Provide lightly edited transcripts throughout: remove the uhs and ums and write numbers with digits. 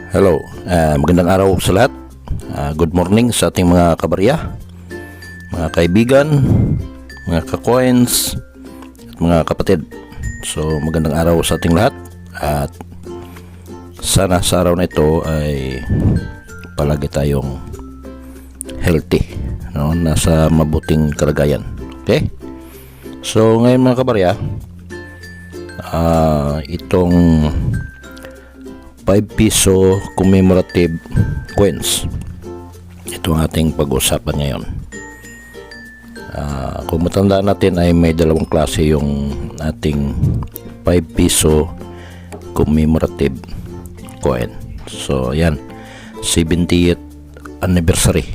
Hello, magandang araw sa lahat. Good morning sa ating mga kabarya, mga kaibigan, mga ka-coins, at mga kapatid. So magandang araw sa ating lahat, at sana sa araw na ito ay palagi tayong healthy, no? Nasa mabuting kalagayan. Okay? So ngayon mga kabarya, itong 5 piso commemorative coins, ito ang ating pag-usapan ngayon. Kung matandaan natin ay may dalawang klase yung ating 5 piso commemorative coin. So yan, 70th anniversary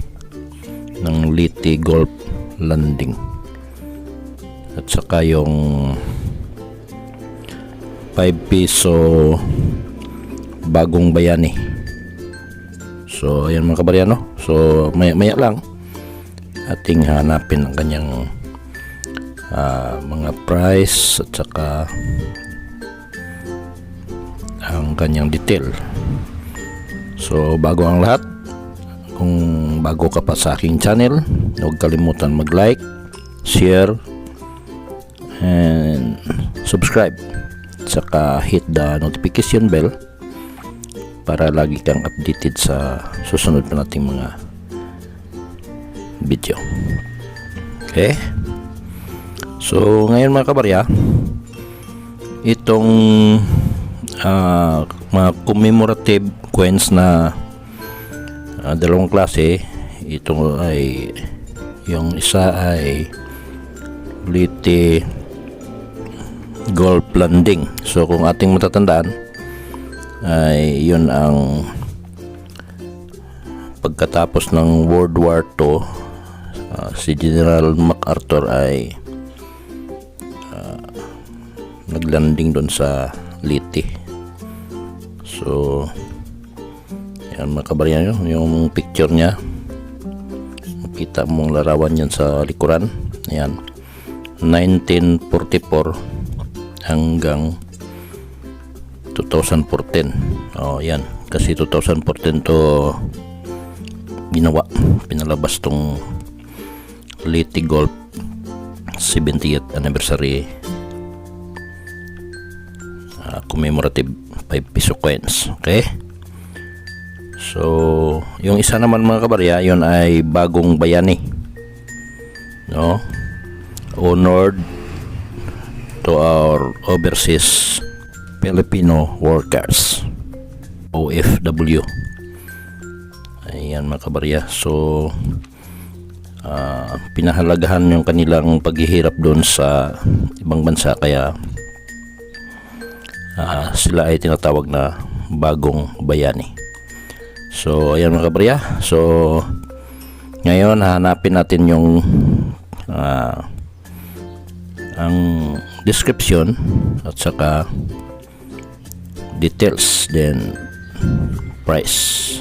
ng Leyte Gulf Landing, at saka yung 5 piso bagong bayani. So ayan mga kabaryano, so maya lang ating hanapin ang kanyang mga price at saka ang kanyang detail. So bago ang lahat, kung bago ka pa sa aking channel, huwag kalimutan mag-like, share, and subscribe, at saka hit the notification bell para lagi kang updated sa susunod pa nating mga video. Okay? So ngayon mga kabarya, itong mga commemorative coins na dalawang klase, ito ay yung isa ay Leyte Gulf Landing. So kung ating matatandaan ay yun ang pagkatapos ng World War II, si General MacArthur ay naglanding doon sa Leyte. So yan mga kabaryan, yung picture niya, makita mong larawan yan sa likuran. Ayan, 1944 hanggang 2014. Yan, kasi 2014 to pinalabas tong Leyte Gulf 70th anniversary commemorative 5 piso coins. Okay? So yung isa naman mga kabarya, yun ay bagong bayani, no? Honored to our overseas Filipino workers, OFW. Ayan mga kabarya. So pinahalagahan yung kanilang paghihirap doon sa ibang bansa, kaya sila ay tinatawag na bagong bayani. So ayan mga kabarya. So ngayon hanapin natin yung ang description at saka details, then price.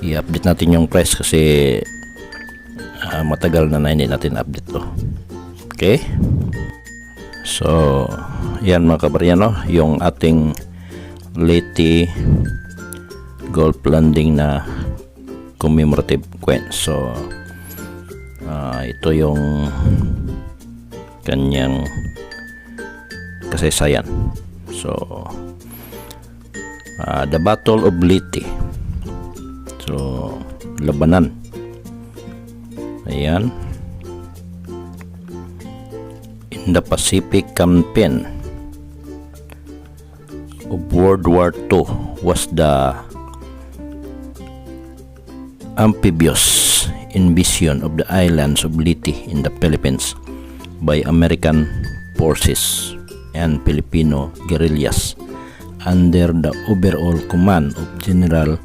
I-update natin yung price kasi matagal na hindi natin update to. Okay? So yan mga kabaryano, yung ating Leyte Gulf Landing na commemorative coin. So ito yung kanyang kasaysayan. So the Battle of Leyte. So labanan, ayan, in the Pacific campaign of World War II was the amphibious invasion of the islands of Leyte in the Philippines by American forces and Filipino guerrillas under the overall command of General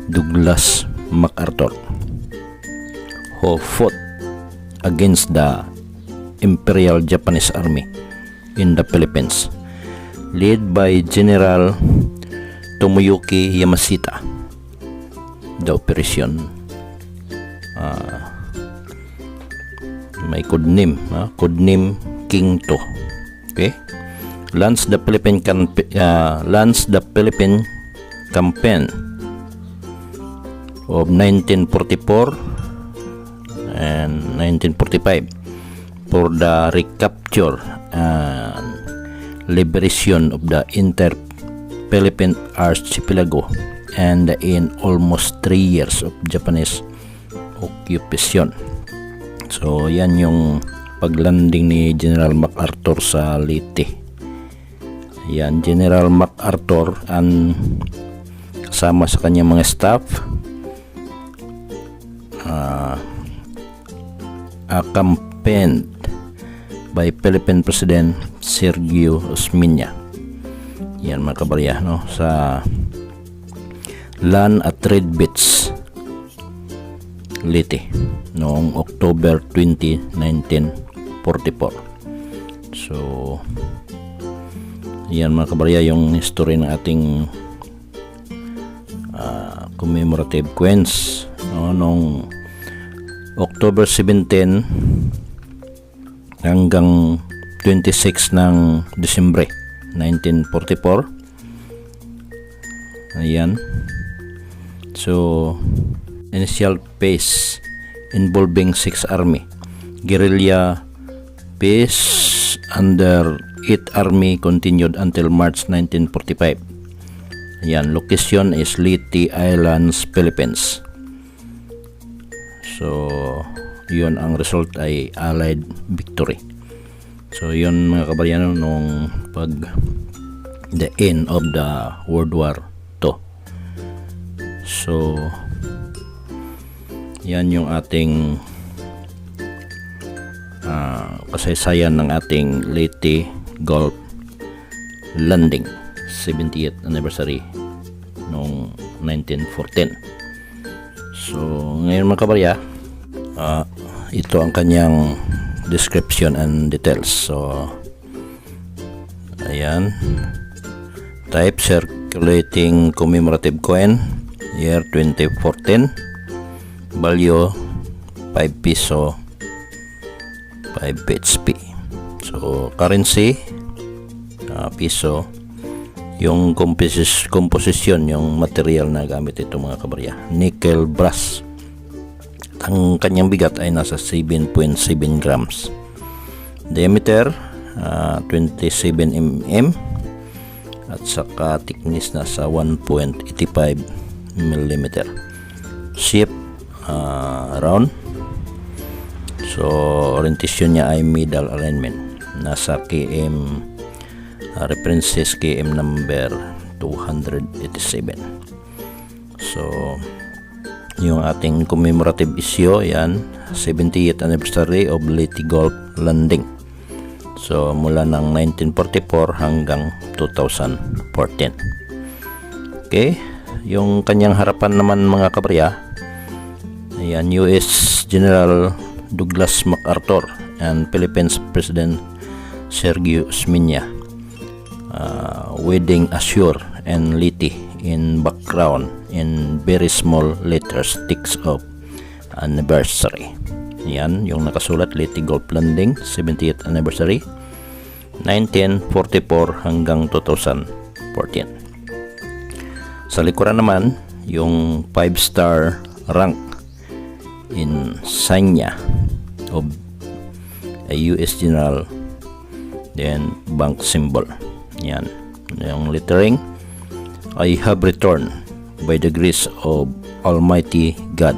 Douglas MacArthur, who fought against the Imperial Japanese Army in the Philippines, led by General Tomoyuki Yamashita. The operation may codename King To. Okay, lands the Philippine campaign of 1944 and 1945 for the recapture and liberation of the entire Philippine archipelago and in almost 3 years of Japanese occupation. So yan yung paglanding ni General MacArthur sa Leyte. Yan, General MacArthur ang kasama sa kanyang mga staff, accompanied by Philippine President Sergio Osmeña. Yan mga kabarya, no, sa land at Red Beach, Leyte noong October 20, 1944. So yan mga kabarya yung history ng ating commemorative quoins, no, noong October 17 hanggang 26 ng Disyembre 1944. Ayan. So initial phase involving 6 army guerrilla phase under 8th Army continued until March 1945. Ayan, location is Leyte Islands, Philippines. So yun ang result ay Allied victory. So yun mga kabaryano nung pag the end of the World War II. So yan yung ating kasaysayan ng ating Leyte Gulf Landing 70th anniversary noong 1914. So ngayon mga kabarya, ito ang kanyang description and details. So ayan, type circulating commemorative coin, year 2014, value 5 piso 5 HP. So currency piso. Yung composition, yung material na gamit ito mga kabarya, nickel brass. Ang kanyang bigat ay nasa 7.7 grams. Diameter 27 mm at saka thickness nasa 1.85 mm. Shape round. So orientation niya ay middle alignment. Nasa km references km number 287. So yung ating commemorative issue, yan 70th anniversary of Leyte Gulf Landing. So mula ng 1944 hanggang 2014. Okay, yung kanyang harapan naman mga kabarya, ayan, US General Douglas MacArthur and Philippines President Sergio Osmeña. Wedding assure and Leyte in background in very small letters, sticks of anniversary. Yan yung nakasulat, Leyte Gulf Landing 70th anniversary 1944 hanggang 2014. Sa likuran naman yung 5-star rank in Sanya of a US General, then bank symbol. Yan yung lettering, I have returned by the grace of Almighty God.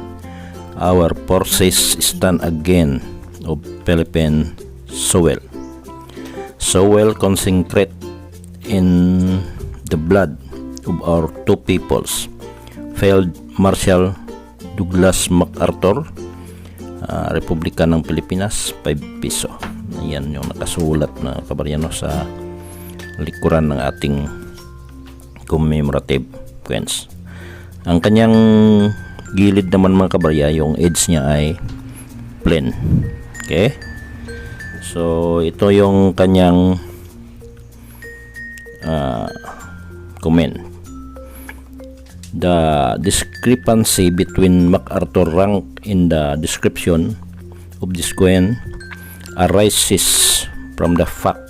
Our forces stand again of Philippine soil. Soil consecrate in the blood of our two peoples. Field Marshal Douglas MacArthur, Republika ng Pilipinas, 5 piso. Yan yung nakasulat na kabaryano sa likuran ng ating commemorative coins. Ang kanyang gilid naman mga kabarya, yung edge niya ay plain. Okay, so ito yung kanyang comment. The discrepancy between MacArthur rank in the description of this coin arises from the fact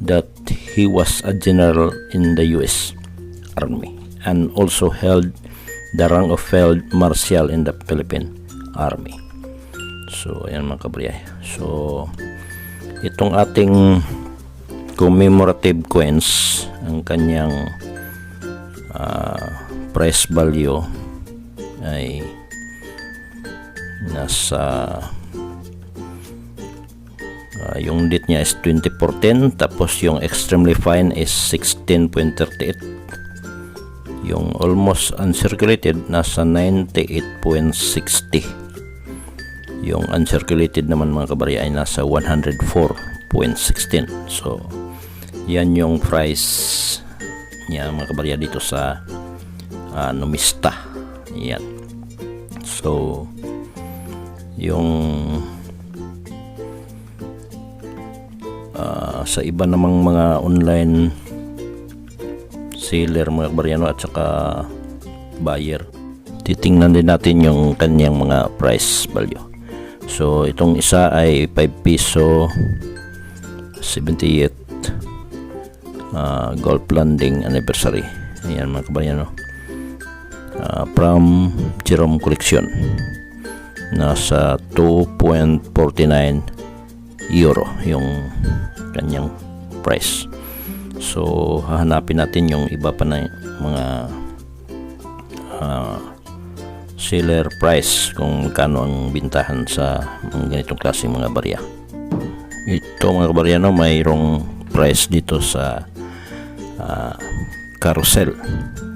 that he was a general in the US Army and also held the rank of Field Marshal in the Philippine Army. So ayan mga kabarya. So itong ating commemorative coins, ang kanyang price value ay nasa yung date niya is 2014, tapos yung extremely fine is 16.38, yung almost uncirculated nasa 98.60, yung uncirculated naman mga kabarya ay nasa 104.16. so yan yung price niya mga kabarya dito sa Numista. Yan. So yung sa iba namang mga online seller mga kabaryano at saka buyer, titingnan din natin yung kanyang mga price value. So itong isa ay 5 piso 78 gold landing anniversary. Ayan mga kabaryano, from Jerome Collection, nasa 2.49 euro yung kanyang price. So hahanapin natin yung iba pa na mga seller price kung magkano ang bintahan sa mga ganitong klaseng mga barya. Ito mga kabarya, no, mayroong price dito sa carousel.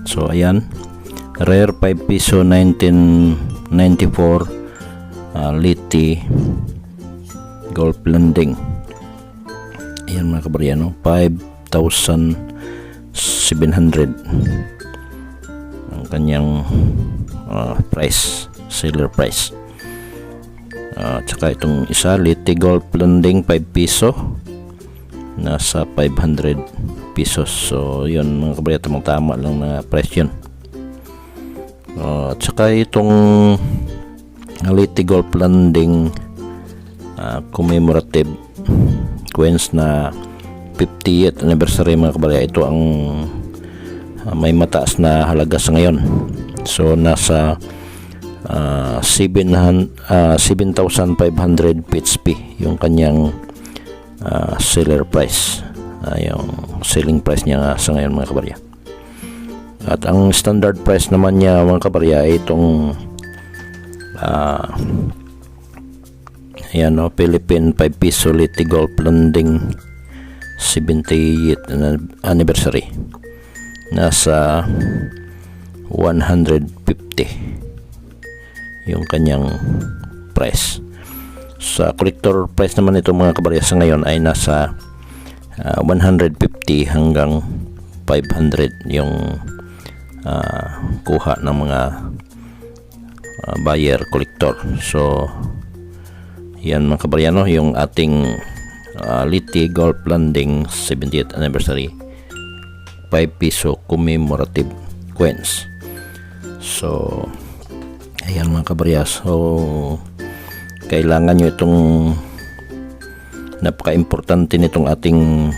So ayan, rare 5 piso 1994 Liti gold blending. Ayan mga kabaryano, 5,700 ang kanyang price, seller price. Tsaka itong isa, Liti gold blending 5 piso, nasa 500 pesos. So yun mga kabaryano, tamang-tama lang na price yun. Tsaka itong Liti gold blending commemorative coins na 50th anniversary mga kabarya, ito ang may mataas na halaga sa ngayon. So nasa 7,500 PHP yung kanyang seller price, yung selling price niya sa ngayon mga kabarya. At ang standard price naman niya mga kabarya ay itong ayan, no, Philippine 5 piso Liti gold blending 70th anniversary, nasa 150 yung kanyang price. Sa collector price naman ito mga kabarya sa ngayon ay nasa 150 hanggang 500 yung kuha ng mga buyer collector. So yan mga kabaryano, yung ating Liti gold blending 70th anniversary 5 piso commemorative coins. So ayan mga kabarya, so kailangan nyo itong napaka-importante nitong ating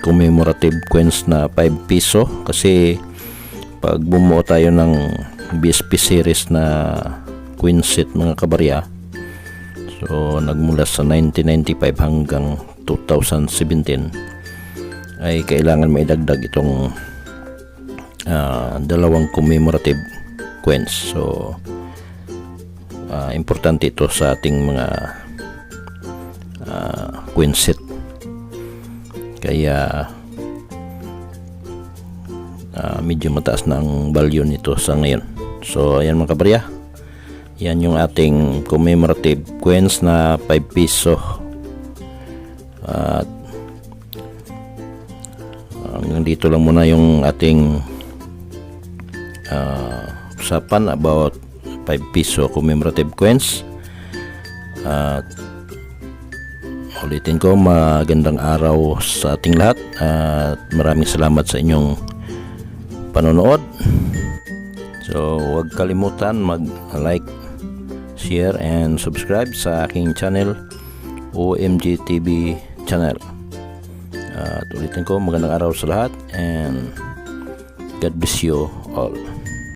commemorative coins na 5 piso, kasi pag bumuo tayo ng BSP series na coin set mga kabarya, so nagmula sa 1995 hanggang 2017, ay kailangan maidagdag itong dalawang commemorative coins. So importante ito sa ating mga coin set, kaya medyo mataas na ang value nito sa ngayon. So ayan mga kabarya, yan yung ating commemorative coins na 5 piso. At hanggang dito lang muna yung ating usapan about 5 piso commemorative coins. At ulitin ko, magandang araw sa ating lahat at maraming salamat sa inyong panonood. So huwag kalimutan mag-like, share and subscribe sa aking channel, OMG TV channel. At ulitin ko, magandang araw sa lahat and God bless you all.